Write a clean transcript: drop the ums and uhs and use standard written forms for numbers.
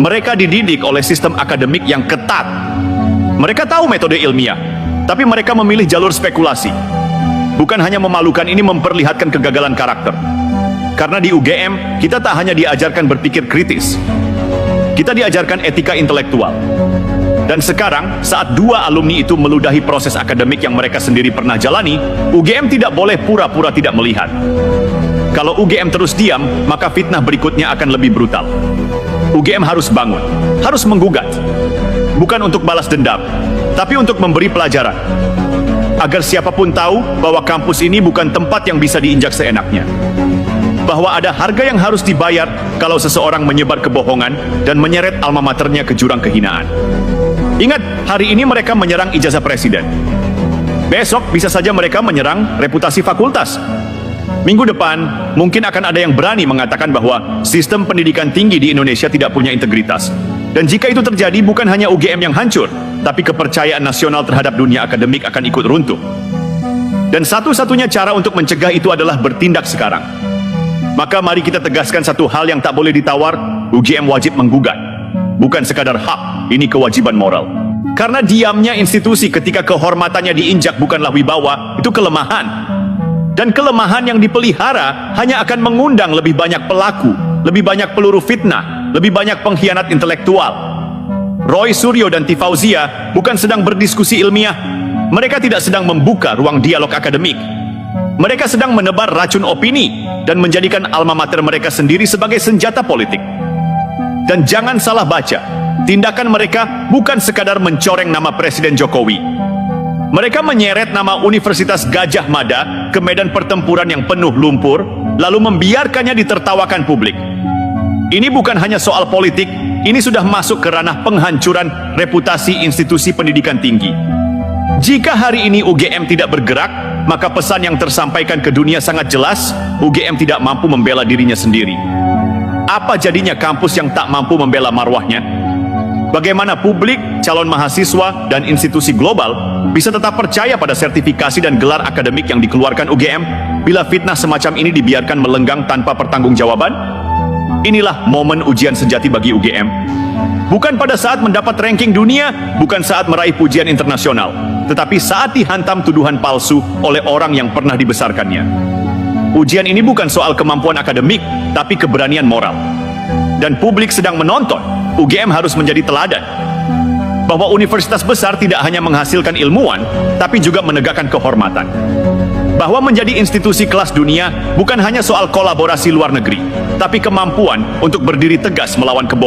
Mereka dididik oleh sistem akademik yang ketat. Mereka tahu metode ilmiah, tapi mereka memilih jalur spekulasi. Bukan hanya memalukan, ini memperlihatkan kegagalan karakter. Karena di UGM, kita tak hanya diajarkan berpikir kritis, kita diajarkan etika intelektual. Dan sekarang, saat dua alumni itu meludahi proses akademik yang mereka sendiri pernah jalani, UGM tidak boleh pura-pura tidak melihat. Kalau UGM terus diam, maka fitnah berikutnya akan lebih brutal. UGM harus bangun, harus menggugat. Bukan untuk balas dendam, tapi untuk memberi pelajaran. Agar siapapun tahu bahwa kampus ini bukan tempat yang bisa diinjak seenaknya. Bahwa ada harga yang harus dibayar kalau seseorang menyebar kebohongan dan menyeret alma maternya ke jurang kehinaan. Ingat, hari ini mereka menyerang ijazah presiden. Besok bisa saja mereka menyerang reputasi fakultas. Minggu depan, mungkin akan ada yang berani mengatakan bahwa sistem pendidikan tinggi di Indonesia tidak punya integritas. Dan jika itu terjadi, bukan hanya UGM yang hancur, tapi kepercayaan nasional terhadap dunia akademik akan ikut runtuh. Dan satu-satunya cara untuk mencegah itu adalah bertindak sekarang. Maka mari kita tegaskan satu hal yang tak boleh ditawar, UGM wajib menggugat. Bukan sekadar hak, ini kewajiban moral. Karena diamnya institusi ketika kehormatannya diinjak bukanlah wibawa, itu kelemahan. Dan kelemahan yang dipelihara hanya akan mengundang lebih banyak pelaku, lebih banyak peluru fitnah, lebih banyak pengkhianat intelektual. Roy Suryo dan Tifauzia bukan sedang berdiskusi ilmiah. Mereka tidak sedang membuka ruang dialog akademik. Mereka sedang menebar racun opini dan menjadikan alma mater mereka sendiri sebagai senjata politik. Dan jangan salah baca, tindakan mereka bukan sekadar mencoreng nama Presiden Jokowi. Mereka menyeret nama Universitas Gadjah Mada ke medan pertempuran yang penuh lumpur, lalu membiarkannya ditertawakan publik. Ini bukan hanya soal politik, ini sudah masuk ke ranah penghancuran reputasi institusi pendidikan tinggi. Jika hari ini UGM tidak bergerak, maka pesan yang tersampaikan ke dunia sangat jelas, UGM tidak mampu membela dirinya sendiri. Apa jadinya kampus yang tak mampu membela marwahnya? Bagaimana publik, calon mahasiswa, dan institusi global bisa tetap percaya pada sertifikasi dan gelar akademik yang dikeluarkan UGM bila fitnah semacam ini dibiarkan melenggang tanpa pertanggungjawaban? Inilah momen ujian sejati bagi UGM. Bukan pada saat mendapat ranking dunia, bukan saat meraih pujian internasional, tetapi saat dihantam tuduhan palsu oleh orang yang pernah dibesarkannya. Ujian ini bukan soal kemampuan akademik, tapi keberanian moral. Dan publik sedang menonton, UGM harus menjadi teladan. Bahwa universitas besar tidak hanya menghasilkan ilmuwan, tapi juga menegakkan kehormatan. Bahwa menjadi institusi kelas dunia bukan hanya soal kolaborasi luar negeri, tapi kemampuan untuk berdiri tegas melawan kebohongan.